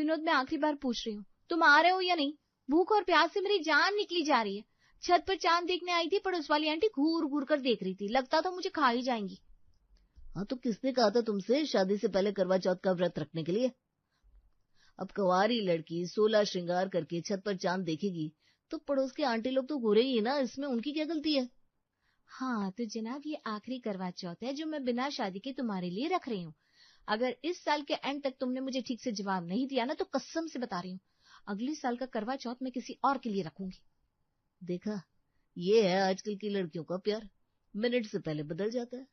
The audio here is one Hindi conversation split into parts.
विनोद, मैं आखिरी बार पूछ रही हूँ, तुम आ रहे हो या नहीं? भूख और प्यास से मेरी जान निकली जा रही है। छत पर चांद देखने आई थी, पड़ोस वाली आंटी घूर घूर कर देख रही थी, लगता था मुझे खा ही जाएंगी। हाँ तो किसने कहा था तुमसे शादी से पहले करवा चौथ का व्रत रखने के लिए? अब कुंवारी लड़की 16 श्रृंगार करके छत पर चांद देखेगी तो पड़ोस के आंटी लोग तो घूरे ही ना, इसमें उनकी क्या गलती है? हाँ तो जनाब, ये आखिरी करवा चौथ है जो मैं बिना शादी के तुम्हारे लिए रख रही हूँ। अगर इस साल के एंड तक तुमने मुझे ठीक से जवाब नहीं दिया ना, तो कसम से बता रही हूँ, अगले साल का करवा चौथ मैं किसी और के लिए रखूंगी। देखा, ये है आजकल की लड़कियों का प्यार, मिनट से पहले बदल जाता है।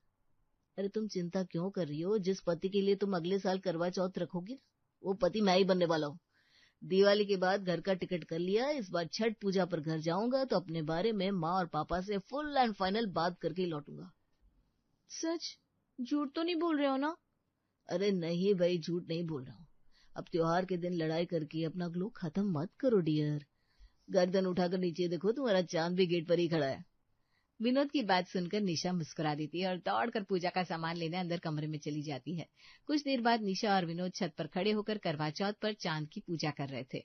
अरे तुम चिंता क्यों कर रही हो? जिस पति के लिए तुम अगले साल करवा चौथ रखोगी वो पति मैं ही बनने वाला हूँ। दिवाली के बाद घर का टिकट कर लिया, इस बार छठ पूजा पर घर जाऊंगा तो अपने बारे में माँ और पापा से फुल एंड फाइनल बात करके ही लौटूंगा। सच? झूठ तो नहीं बोल रहे हो ना? अरे नहीं भाई, झूठ नहीं बोल रहा हूँ। अब त्योहार के दिन लड़ाई करके अपना ग्लो खत्म मत करो डियर। गर्दन उठाकर नीचे देखो, तुम्हारा चांद भी गेट पर ही खड़ा है। विनोद की बात सुनकर निशा मुस्कुरा देती है और दौड़कर पूजा का सामान लेने अंदर कमरे में चली जाती है। कुछ देर बाद निशा और विनोद छत पर खड़े होकर करवा चौथ पर चांद की पूजा कर रहे थे।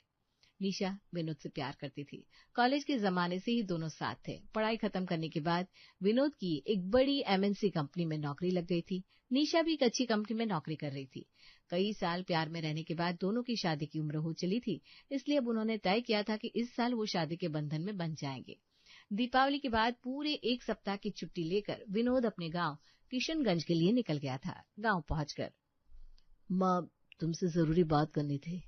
निशा विनोद से प्यार करती थी। कॉलेज के जमाने से ही दोनों साथ थे। पढ़ाई खत्म करने के बाद विनोद की एक बड़ी एमएनसी कंपनी में नौकरी लग गई थी। निशा भी एक अच्छी कंपनी में नौकरी कर रही थी। कई साल प्यार में रहने के बाद दोनों की शादी की उम्र हो चली थी, इसलिए अब उन्होंने तय किया था कि इस साल वो शादी के बंधन में बंध जाएंगे। दीपावली के बाद पूरे एक सप्ताह की छुट्टी लेकर विनोद अपने गांव किशनगंज के लिए निकल गया था। गांव पहुंचकर, माँ तुमसे जरूरी बात करनी थी।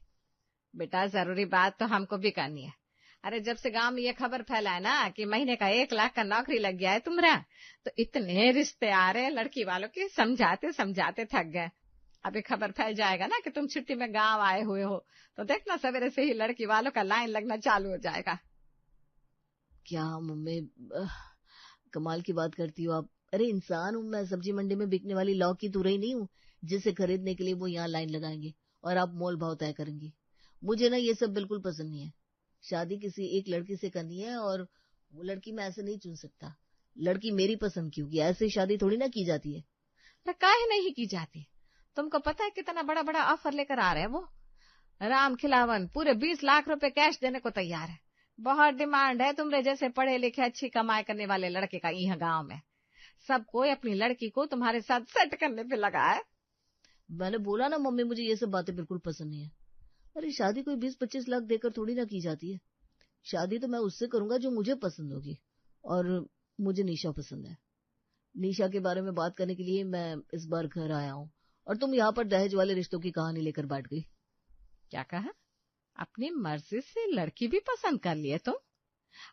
बेटा, जरूरी बात तो हमको भी करनी है। अरे जब से गांव में ये खबर फैला है ना कि महीने का 1 लाख का नौकरी लग गया है तुम्हारा, तो इतने रिश्ते आ रहे हैं लड़की वालों के, समझाते समझाते थक गए। अभी खबर फैल जाएगा ना कि तुम छुट्टी में गांव आए हुए हो, तो देखना सवेरे से ही लड़की वालों का लाइन लगना चालू हो जाएगा। क्या मम्मी, कमाल की बात करती हो आप। अरे इंसान हूं मैं, सब्जी मंडी में बिकने वाली लौकी तुरई नहीं हूँ जिसे खरीदने के लिए वो यहाँ लाइन लगाएंगे और आप मोल भाव तय करेंगी। मुझे ना ये सब बिल्कुल पसंद नहीं है। शादी किसी एक लड़की से करनी है और वो लड़की मैं ऐसे नहीं चुन सकता। लड़की मेरी पसंद की होगी, ऐसे शादी थोड़ी ना की जाती है। काहे नहीं की जाती? तुमको पता है कितना बड़ा बड़ा ऑफर लेकर आ रहे हैं वो। राम खिलावन पूरे 20 लाख रुपए कैश देने को तैयार है। बहुत डिमांड है तुम्हारे जैसे पढ़े लिखे अच्छी कमाई करने वाले लड़के का यहाँ गांव में। सब कोई अपनी लड़की को तुम्हारे साथ सेट करने पे लगा है। मैंने बोला ना मम्मी, मुझे ये सब बातें बिल्कुल पसंद नहीं है। अरे शादी कोई 20-25 लाख देकर थोड़ी ना की जाती है। शादी तो मैं उससे करूंगा जो मुझे पसंद होगी, और मुझे निशा पसंद है। निशा के बारे में बात करने के लिए मैं इस बार घर आया हूँ, और तुम यहाँ पर दहेज वाले रिश्तों की कहानी लेकर बैठ गई। क्या कहा? अपनी मर्जी से लड़की भी पसंद कर लिए तुम?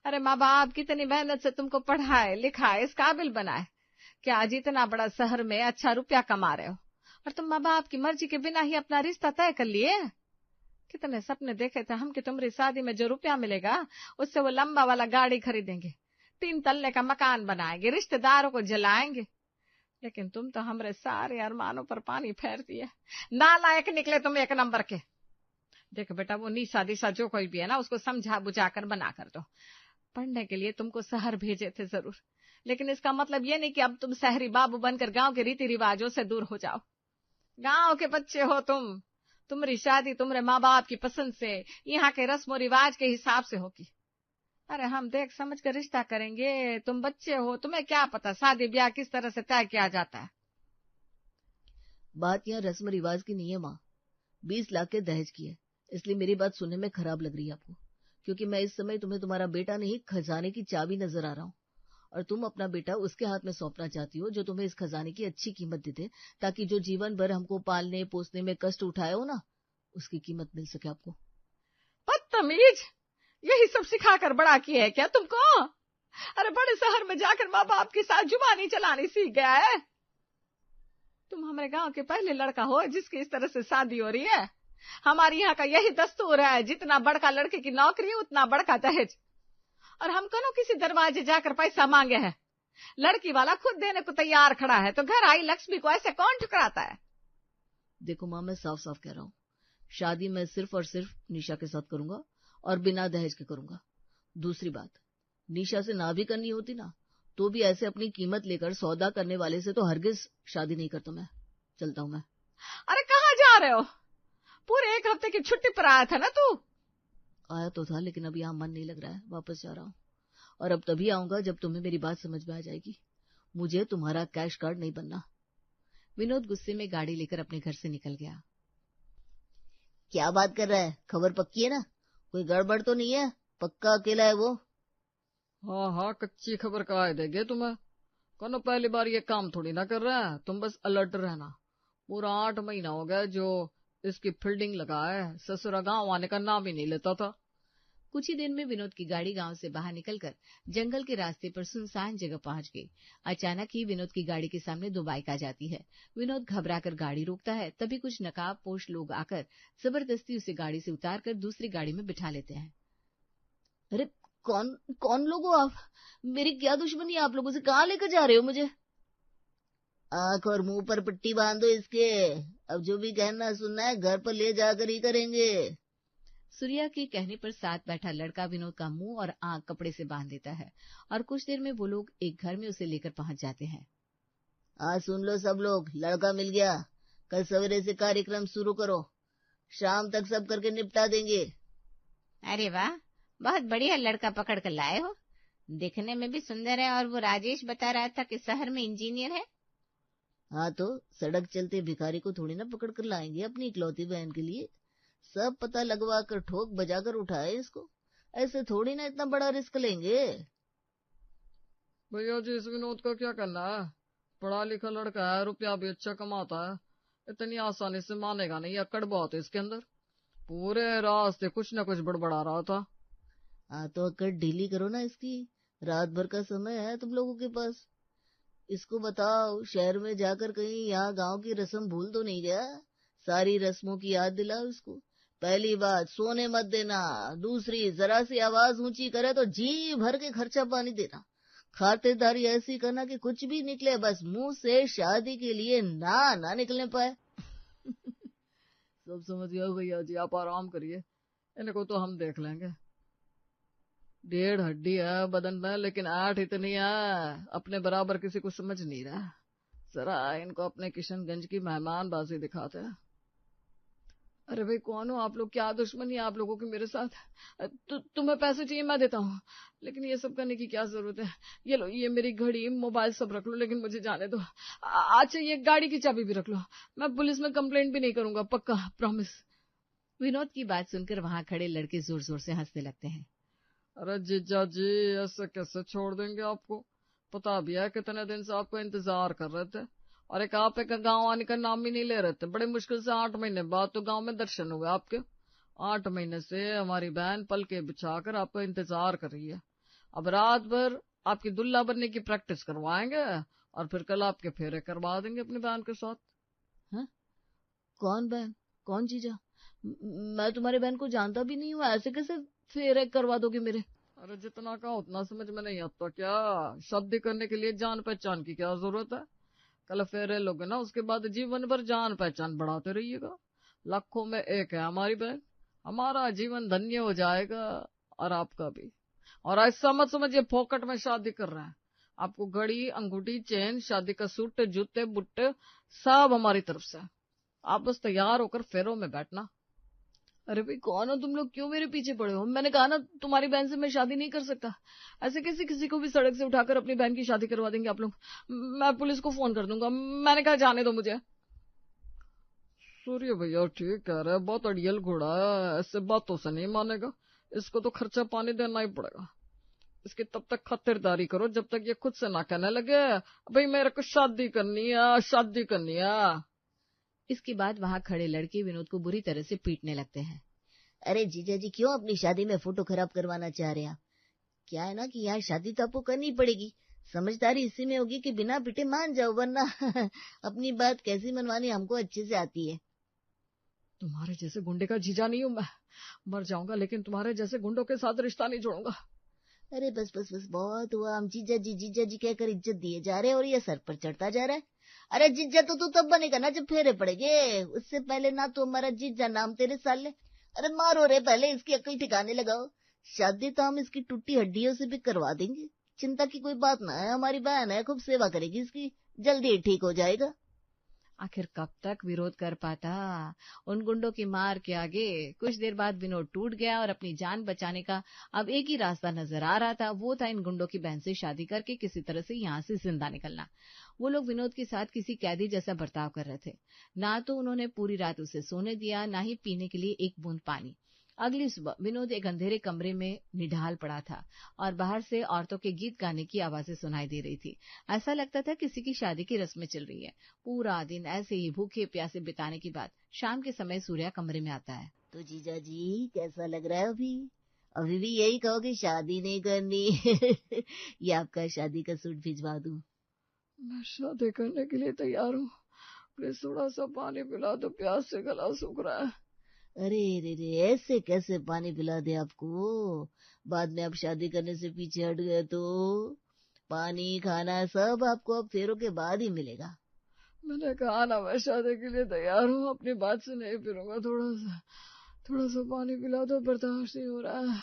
अरे माँ बाप कितनी मेहनत से तुमको पढ़ाए लिखाए इस काबिल बनाए, क्या आज इतना बड़ा शहर में अच्छा रुपया कमा रहे हो और तुम माँ बाप की मर्जी के बिना ही अपना रिश्ता तय कर लिए? कितने सपने देखे थे हम कि तुम्हारी शादी में जो रुपया मिलेगा उससे वो लंबा वाला गाड़ी खरीदेंगे, 3 तल्ले का मकान बनाएंगे, रिश्तेदारों को जलाएंगे। लेकिन तुम तो हमारे सारे अरमानों पर पानी फेर दिए। नालायक निकले तुम एक नंबर के। देखो बेटा, वो निशा दिशा जो कोई भी है ना, उसको समझा बुझा कर बना कर दो। पढ़ने के लिए तुमको शहर भेजे थे जरूर, लेकिन इसका मतलब ये नहीं कि अब तुम शहरी बाबू बनकर गांव के रीति रिवाजों से दूर हो जाओ। गांव के बच्चे हो तुम, तुम्हारी शादी तुम्हारे माँ बाप की पसंद से, यहाँ के रस्म रिवाज के हिसाब से होगी। अरे हम देख समझ कर रिश्ता करेंगे, तुम बच्चे हो, तुम्हें क्या पता शादी ब्याह किस तरह से तय किया जाता है। बात यहाँ रस्म रिवाज की नहीं है माँ, 20 लाख के दहेज की है। इसलिए मेरी बात सुनने में खराब लग रही है आपको, क्योंकि मैं इस समय तुम्हें तुम्हारा बेटा नहीं खजाने की चाबी नजर आ रहा हूँ, और तुम अपना बेटा उसके हाथ में सौंपना चाहती हो जो तुम्हें इस खजाने की अच्छी कीमत देते, ताकि जो जीवन भर हमको पालने पोसने में कष्ट उठाए हो ना, उसकी कीमत मिल सके आपको। बदतमीज, यही सब सिखाकर बड़ा किया है क्या तुमको? अरे बड़े शहर में जाकर माँ बाप के साथ जुबानी चलानी सीख गया है। तुम हमारे गांव के पहले लड़का हो जिसकी इस तरह से शादी हो रही है। हमारे यहाँ का यही दस्तूर है, जितना बड़का लड़के की नौकरी उतना बड़का दहेज। और हम कौन किसी दरवाजे जाकर पैसा मांगे हैं? लड़की वाला खुद देने को तैयार खड़ा है, तो घर आई लक्ष्मी को ऐसे कौन ठुकराता है? देखो माँ, मैं साफ साफ कह रहा हूँ, शादी मैं सिर्फ और सिर्फ निशा के साथ करूंगा और बिना दहेज के करूंगा। दूसरी बात, निशा से ना भी करनी होती ना, तो भी ऐसे अपनी कीमत लेकर सौदा करने वाले से तो हरगिज शादी नहीं करता मैं। चलता हूँ मैं। अरे कहाँ जा रहे हो? पूरे 1 हफ्ते की छुट्टी पर आया था ना तू? आया तो था, लेकिन अब यहाँ मन नहीं लग रहा है, वापस जा रहा हूँ। और अब तभी आऊंगा जब तुम्हें मेरी बात समझ में आ जाएगी। मुझे तुम्हारा कैश कार्ड नहीं बनना। विनोद गुस्से में गाड़ी लेकर अपने घर से निकल गया। क्या बात कर रहा है? खबर पक्की है ना? कोई गड़बड़ तो नहीं है? पक्का अकेला है वो? हाँ, कच्ची खबर कहा देंगे तुम्हें। कौन पहली बार ये काम थोड़ी ना कर रहा है, तुम बस अलर्ट रहना। पूरा 8 महीना हो गया जो इसकी फील्डिंग लगा है, ससुरा गांव आने का नाम ही नहीं लेता था। कुछ ही दिन में विनोद की गाड़ी गांव से बाहर निकलकर जंगल के रास्ते पर सुनसान जगह पहुंच गई। अचानक ही विनोद की गाड़ी के सामने 2 बाइक आ जाती है। विनोद घबराकर गाड़ी रोकता है, तभी कुछ नकाबपोश लोग आकर जबरदस्ती उसे गाड़ी से उतारकर दूसरी गाड़ी में बिठा लेते हैं। अरे कौन लोग हो आप? मेरी क्या दुश्मनी है आप लोगों से? कहाँ लेकर जा रहे हो मुझे? आंख और मुंह पर पट्टी बांधो इसके। अब जो भी कहना सुनना है घर पर ले जाकर ही करेंगे। सूर्या के कहने पर साथ बैठा लड़का विनोद का मुंह और आंख कपड़े से बांध देता है और कुछ देर में वो लोग एक घर में उसे लेकर पहुंच जाते हैं। आज सुन लो सब लोग, लड़का मिल गया। कल सवेरे से कार्यक्रम शुरू करो, शाम तक सब करके निपटा देंगे। अरे वाह, बहुत बढ़िया लड़का पकड़ कर लाए हो। दिखने में भी सुंदर है और वो राजेश बता रहा था कि शहर में इंजीनियर है। हाँ तो सड़क चलते भिखारी को थोड़ी ना पकड़ कर लाएंगे अपनी इकलौती बहन के लिए। सब पता लगवा कर ठोक बजाकर उठाए इसको। ऐसे थोड़ी ना इतना बड़ा रिस्क लेंगे। भैया जी, इस विनोद का क्या करना है? पढ़ा लिखा लड़का है, रुपया भी अच्छा कमाता है, इतनी आसानी से मानेगा नहीं। अकड़ बहुत है इसके अंदर, पूरे रास्ते कुछ न कुछ बड़बड़ा रहा था। हाँ तो अकड़ ढीली करो ना इसकी। रात भर का समय है तुम लोगों के पास। इसको बताओ, शहर में जाकर कहीं यहाँ गांव की रस्म भूल तो नहीं गया? सारी रस्मों की याद दिलाओ इसको। पहली बात, सोने मत देना। दूसरी, जरा सी आवाज ऊंची करे तो जी भर के खर्चा पानी देना। खातिरदारी ऐसी करना कि कुछ भी निकले, बस मुंह से शादी के लिए ना निकलने पाए। सब समझ गया भैया जी, आप आराम करिए, इनको तो हम देख लेंगे। 1.5 हड्डी है बदन में, लेकिन 8 इतनी है, अपने बराबर किसी को समझ नहीं रहा। जरा इनको अपने किशनगंज की मेहमानबाजी दिखाते हैं। अरे भाई, कौन हो आप लोग? क्या दुश्मनी है आप लोगों की मेरे साथ? तुम्हें पैसे चाहिए, मैं देता हूँ, लेकिन ये सब करने की क्या जरूरत है? ये लो, ये मेरी घड़ी मोबाइल सब रख लो, लेकिन मुझे जाने दो। अच्छा, ये गाड़ी की चाबी भी रख लो, मैं पुलिस में कंप्लेंट भी नहीं करूंगा, पक्का, प्रॉमिस। विनोद की बात सुनकर वहां खड़े लड़के जोर जोर से हंसने लगते हैं। अरे जीजा जी, ऐसे कैसे छोड़ देंगे आपको? पता भी है कितने दिन से आपको इंतजार कर रहे थे, और एक आप एक गांव आने का नाम ही नहीं ले रहे थे। बड़े मुश्किल से 8 महीने बाद तो गांव में दर्शन हुए आपके। 8 महीने से हमारी बहन पल के बिछाकर आपका इंतजार कर रही है। अब रात भर आपकी दुल्हा बनने की प्रैक्टिस करवाएंगे और फिर कल आपके फेरे करवा देंगे अपनी बहन के साथ। हाँ? कौन बहन? कौन जीजा? मैं तुम्हारी बहन को जानता भी नहीं हूँ, ऐसे कैसे फेरे करवा दोगे मेरे? अरे जितना कहा उतना समझ में नहीं आता क्या? शादी करने के लिए जान पहचान की क्या जरूरत है? कल फेरे लोगे ना, उसके बाद जीवन भर जान पहचान बढ़ाते रहिएगा। लाखों में एक है हमारी बहन, हमारा जीवन धन्य हो जाएगा और आपका भी। और ऐसा मत समझिए फोकट में शादी कर रहे हैं। आपको घड़ी, अंगूठी, चेन, शादी का सूट, जूते, बुट्टे सब हमारी तरफ से। आप बस तैयार होकर फेरों में बैठना। अरे भाई, कौन हो तुम लोग? क्यों मेरे पीछे पड़े हो? मैंने कहा ना तुम्हारी बहन से मैं शादी नहीं कर सकता। ऐसे किसी को भी सड़क से उठाकर अपनी बहन की शादी करवा देंगे आप लोग? मैं पुलिस को फोन कर दूंगा। मैंने कहा जाने दो मुझे। सूर्य भैया ठीक कह रहे हैं, बहुत अड़ियल घोड़ा है, ऐसे बातों से नहीं मानेगा। इसको तो खर्चा पानी देना ही पड़ेगा। इसकी तब तक खातिरदारी करो जब तक ये खुद से ना कहने लगे भाई मेरे को शादी करनी है, शादी करनी है। इसके बाद वहां खड़े लड़के विनोद को बुरी तरह से पीटने लगते हैं। अरे जीजा जी, क्यों अपनी शादी में फोटो खराब करवाना चाह रहे हैं? क्या है ना कि यहाँ शादी तो आपको करनी पड़ेगी। समझदारी इसी में होगी कि बिना पिटे मान जाओ, वरना अपनी बात कैसी मनवानी हमको अच्छे से आती है। तुम्हारे जैसे गुंडे का जीजा नहीं हूं मैं, मर जाऊंगा लेकिन तुम्हारे जैसे गुंडों के साथ रिश्ता नहीं जोड़ूंगा। अरे बस बस बस, बहुत हुआ। हम जीजा जी कहकर इज्जत दिए जा रहे हैं और ये सर पर चढ़ता जा रहा है। अरे जीजा तो तू तब बनेगा ना जब फेरे पड़ेगे, उससे पहले ना तो हमारा जीजा नाम तेरे साले। अरे मारो रे, पहले इसकी अकल ठिकाने लगाओ। शादी तो हम इसकी टूटी हड्डियों से भी करवा देंगे, चिंता की कोई बात ना है। हमारी बहन है, खूब सेवा करेगी इसकी, जल्दी ठीक हो जाएगा। आखिर कब तक विरोध कर पाता उन गुंडों की मार के आगे। कुछ देर बाद विनोद टूट गया और अपनी जान बचाने का अब एक ही रास्ता नजर आ रहा था, वो था इन गुंडों की बहन से शादी करके किसी तरह से यहाँ से जिंदा निकलना। वो लोग विनोद के साथ किसी कैदी जैसा बर्ताव कर रहे थे। ना तो उन्होंने पूरी रात उसे सोने दिया, ना ही पीने के लिए एक बूंद पानी। अगली सुबह विनोद एक अंधेरे कमरे में निढाल पड़ा था और बाहर से औरतों के गीत गाने की आवाजें सुनाई दे रही थी। ऐसा लगता था किसी की शादी की रस्में चल रही है। पूरा दिन ऐसे ही भूखे प्यासे बिताने के बाद शाम के समय सूर्या कमरे में आता है। तो जीजा जी कैसा लग रहा है अभी भी यही कहोगे शादी नहीं करनी? ये आपका शादी का सूट भिजवा दूं? मैं शादी करने के लिए तैयार हूँ, प्लीज थोड़ा सा पानी पिला दो, प्यास से गला सूख रहा है। अरे रे रे, ऐसे कैसे पानी पिला दे आपको? बाद में आप शादी करने से पीछे हट गए तो पानी खाना सब आपको अब फेरों के बाद ही मिलेगा। मैंने कहा ना मैं शादी के लिए तैयार हूँ, अपनी बात से नहीं फिरूंगा। थोड़ा सा पानी पिला दो, बर्दाश्त नहीं हो रहा है।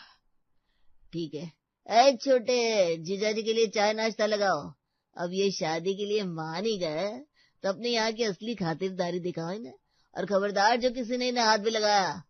ठीक है। ऐ छोटे, जीजाजी के लिए चाय नाश्ता लगाओ। अब ये शादी के लिए मान ही गए तो अपने यहाँ की असली खातिरदारी दिखाओ ना, और खबरदार जो किसी ने इन्हें हाथ भी लगाया।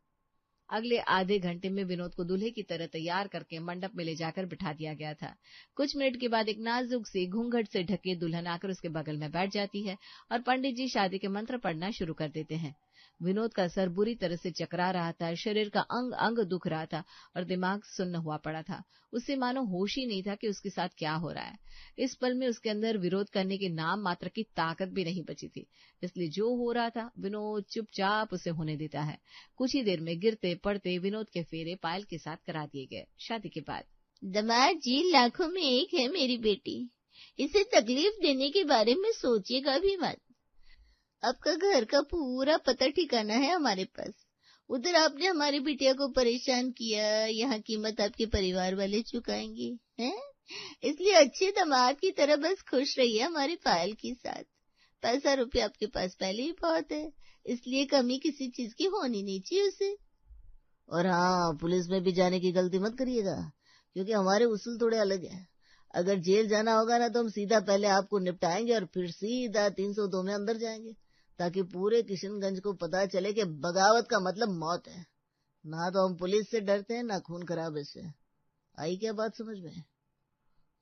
अगले आधे घंटे में विनोद को दूल्हे की तरह तैयार करके मंडप में ले जाकर बिठा दिया गया था। कुछ मिनट के बाद एक नाजुक सी घूंघट से ढके दुल्हन आकर उसके बगल में बैठ जाती है और पंडित जी शादी के मंत्र पढ़ना शुरू कर देते हैं। विनोद का सर बुरी तरह से चकरा रहा था, शरीर का अंग अंग दुख रहा था और दिमाग सुन्न हुआ पड़ा था। उससे मानो होश ही नहीं था कि उसके साथ क्या हो रहा है। इस पल में उसके अंदर विरोध करने के नाम मात्र की ताकत भी नहीं बची थी, इसलिए जो हो रहा था विनोद चुपचाप उसे होने देता है। कुछ ही देर में गिरते पड़ते विनोद के फेरे पायल के साथ करा दिए गए। शादी के बाद दामाद जी लाखों में एक है मेरी बेटी, इसे तकलीफ देने के बारे में सोचिएगा भी मत। आपका घर का पूरा पता ठिकाना है हमारे पास। उधर आपने हमारी बिटिया को परेशान किया, यहाँ कीमत आपके परिवार वाले चुकाएंगे हैं? इसलिए अच्छे दामाद की तरह बस खुश रहिए हमारे पायल के साथ। पैसा रुपया आपके पास पहले ही बहुत है, इसलिए कमी किसी चीज की होनी नहीं चाहिए उसे। और हाँ, पुलिस में भी जाने की गलती मत करिएगा, क्योंकि हमारे उसूल थोड़े अलग हैं। अगर जेल जाना होगा ना तो हम सीधा पहले आपको निपटाएंगे और फिर सीधा 302 में अंदर जाएंगे, ताकि पूरे किशनगंज को पता चले कि बगावत का मतलब मौत है। ना तो हम पुलिस से डरते हैं ना खून खराबे से। आई क्या बात समझ में?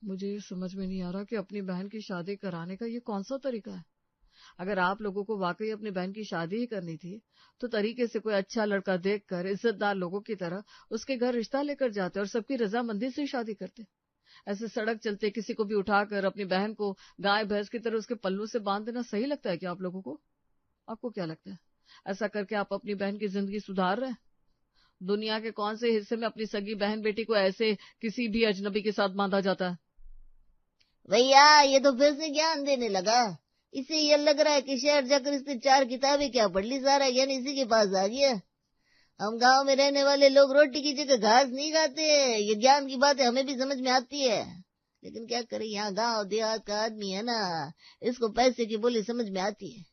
मुझे ये समझ में नहीं आ रहा कि अपनी बहन की शादी कराने का ये कौन सा तरीका है। अगर आप लोगों को वाकई अपनी बहन की शादी ही करनी थी तो तरीके से कोई अच्छा लड़का देखकर इज्जतदार लोगों की तरह उसके घर रिश्ता लेकर जाते और सबकी रजामंदी से शादी करते। ऐसे सड़क चलते किसी को भी उठाकर अपनी बहन को गाय भैंस की तरह उसके पल्लू से बांध देना सही लगता है क्या आप लोगों को? आपको क्या लगता है, ऐसा करके आप अपनी बहन की जिंदगी सुधार रहे हैं? दुनिया के कौन से हिस्से में अपनी सगी बहन बेटी को ऐसे किसी भी अजनबी के साथ बांधा जाता है? भैया ये तो फिर से ज्ञान देने लगा। इसे ये लग रहा है कि शहर जाकर इसने 4 किताबें क्या पढ़ ली, सारा ज्ञान इसी के पास आ गया। हम गांव में रहने वाले लोग रोटी की जगह घास नहीं खाते। ये ज्ञान की बातें हमें भी समझ में आती है, लेकिन क्या करें, यहाँ गांव देहात का आदमी है ना, इसको पैसे की बोली समझ में आती है।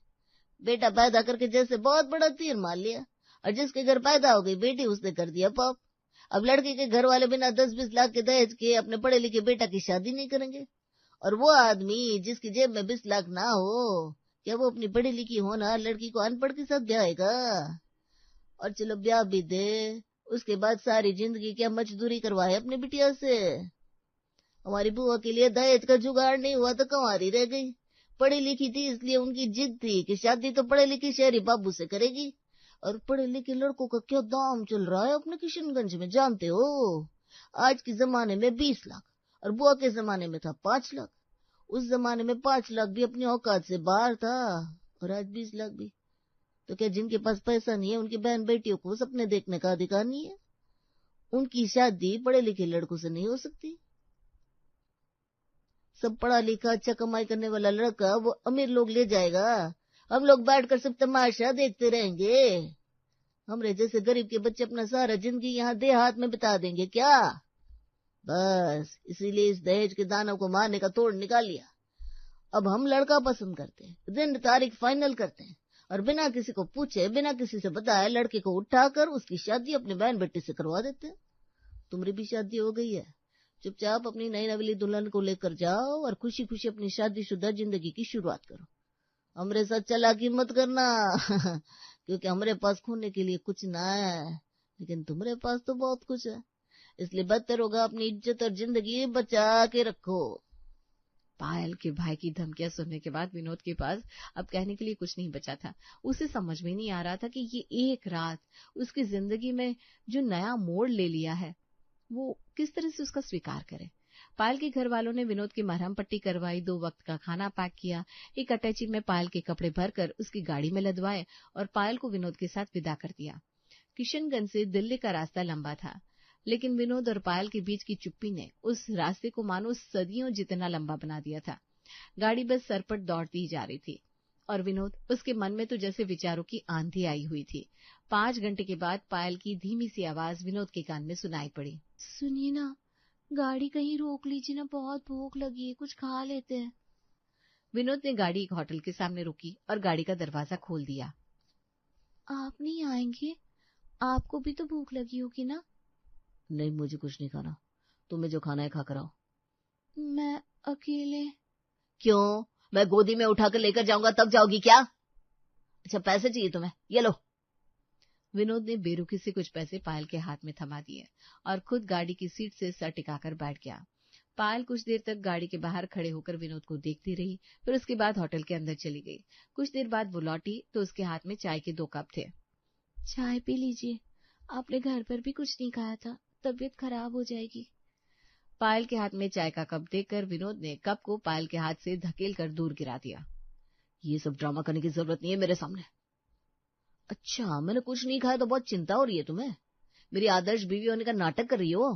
बेटा पैदा करके जैसे बहुत बड़ा तीर मार लिया, और जिसके घर पैदा हो गई बेटी उसने कर दिया पाप। अब लड़के के घर वाले बिना 10-20 लाख के दहेज के अपने पढ़े लिखे बेटा की शादी नहीं करेंगे। और वो आदमी जिसकी जेब में 20 लाख ना हो, क्या वो अपनी पढ़ी लिखी होना लड़की को अनपढ़ के साथ ब्याहेगा? और चलो ब्याह भी दे, उसके बाद सारी जिंदगी क्या मजदूरी करवाए अपनी बिटिया से? हमारी बुआ के लिए दहेज का जुगाड़ नहीं हुआ तो कंवारी रह गई। पढ़ी लिखी थी इसलिए उनकी जिद थी कि शादी तो पढ़े लिखे शहरी बाबू से करेगी। और पढ़े लिखे लड़कों का क्या दाम चल रहा है अपने किशनगंज में जानते हो? आज के जमाने में 20 लाख और बुआ के जमाने में था 5 लाख। उस जमाने में 5 लाख भी अपनी औकात से बाहर था, और आज 20 लाख भी। तो क्या जिनके पास पैसा नहीं है उनकी बहन बेटियों को सपने देखने का अधिकार नहीं है? उनकी शादी पढ़े लिखे लड़कों से नहीं हो सकती? सब पढ़ा लिखा अच्छा कमाई करने वाला लड़का वो अमीर लोग ले जाएगा, हम लोग बैठकर सब तमाशा देखते रहेंगे। हमरे जैसे गरीब के बच्चे अपना सारा जिंदगी यहाँ देहात में बिता देंगे क्या? बस इसीलिए इस दहेज के दानव को मारने का तोड़ निकाल लिया। अब हम लड़का पसंद करते हैं, दिन तारीख फाइनल करते हैं, और बिना किसी को पूछे बिना किसी से बताए लड़के को उठाकर उसकी शादी अपनी बहन बेटी से करवा देते हैं। तुम्हारी भी शादी हो गई है, चुपचाप अपनी नई नवेली दुल्हन को लेकर जाओ और खुशी खुशी अपनी शादीशुदा जिंदगी की शुरुआत करो। हमरे साथ चालाकी मत करना क्योंकि हमरे पास खोने के लिए कुछ ना है, लेकिन तुम्हारे पास तो बहुत कुछ है, इसलिए बेहतर होगा अपनी इज्जत और जिंदगी बचा के रखो। पायल के भाई की धमकियां सुनने के बाद विनोद के पास अब कहने के लिए कुछ नहीं बचा था। उसे समझ में नहीं आ रहा था कि ये एक रात उसकी जिंदगी में जो नया मोड़ ले लिया है वो किस तरह से उसका स्वीकार करे। पायल के घर वालों ने विनोद की मरहम पट्टी करवाई, 2 वक्त का खाना पैक किया, एक अटैची में पायल के कपड़े भरकर उसकी गाड़ी में लदवाए और पायल को विनोद के साथ विदा कर दिया। किशनगंज से दिल्ली का रास्ता लंबा था, लेकिन विनोद और पायल के बीच की चुप्पी ने उस रास्ते को मानो सदियों जितना लंबा बना दिया था। गाड़ी बस सरपट दौड़ती जा रही थी और विनोद, उसके मन में तो जैसे विचारों की आंधी आई हुई थी। 5 घंटे के बाद पायल की धीमी सी आवाज विनोद के कान में सुनाई पड़ी। सुनिए ना, गाड़ी कहीं रोक लीजिए ना, बहुत भूख लगी है, कुछ खा लेते हैं। विनोद ने गाड़ी एक होटल के सामने रोकी और गाड़ी का दरवाजा खोल दिया। आप नहीं आएंगे? आपको भी तो भूख लगी होगी ना? नहीं, मुझे कुछ नहीं खाना, तुम्हें जो खाना है खा कर आओ। मैं अकेले। क्यों? मैं गोदी में उठाकर लेकर जाऊंगा तब जाओगी क्या? अच्छा, पैसे चाहिए तुम्हें? ये लो। विनोद ने बेरुखी से कुछ पैसे पायल के हाथ में थमा दिए और खुद गाड़ी की सीट से सर टिकाकर बैठ गया। पायल कुछ देर तक गाड़ी के बाहर खड़े होकर विनोद को देखती रही, फिर उसके बाद होटल के अंदर चली गई। कुछ देर बाद वो लौटी तो उसके हाथ में चाय के 2 कप थे। चाय पी लीजिए, आपने घर पर भी कुछ नहीं खाया था, तबीयत खराब हो जाएगी। पायल के हाथ में चाय का कप देकर विनोद ने कप को पायल के हाथ से धकेल कर दूर गिरा दिया। ये सब ड्रामा करने की जरूरत नहीं है मेरे सामने। अच्छा, मैंने कुछ नहीं खाया तो बहुत चिंता हो रही है तुम्हें? मेरी आदर्श बीवी होने का नाटक कर रही हो?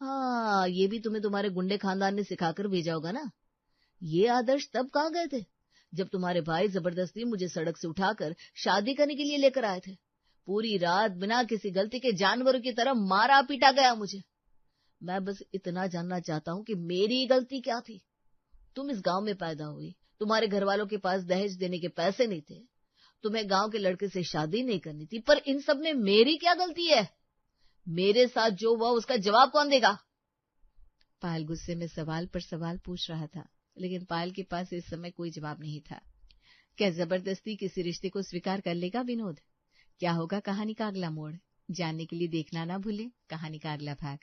हाँ, ये भी तुम्हें तुम्हारे गुंडे खानदान ने सिखाकर भेजा होगा ना। ये आदर्श तब कहाँ गए थे जब तुम्हारे भाई जबरदस्ती मुझे सड़क से उठाकर शादी करने के लिए लेकर आए थे। पूरी रात बिना किसी गलती के जानवरों की तरह मारा पीटा गया मुझे। मैं बस इतना जानना चाहता हूँ कि मेरी गलती क्या थी। तुम इस गांव में पैदा हुई, तुम्हारे घर वालों के पास दहेज देने के पैसे नहीं थे, तुम्हें गांव के लड़के से शादी नहीं करनी थी, पर इन सब में मेरी क्या गलती है? मेरे साथ जो हुआ उसका जवाब कौन देगा? पायल गुस्से में सवाल पर सवाल पूछ रहा था, लेकिन पायल के पास इस समय कोई जवाब नहीं था। क्या जबरदस्ती किसी रिश्ते को स्वीकार कर लेगा विनोद? क्या होगा कहानी का अगला मोड़? जानने के लिए देखना ना भूलें कहानी का अगला भाग।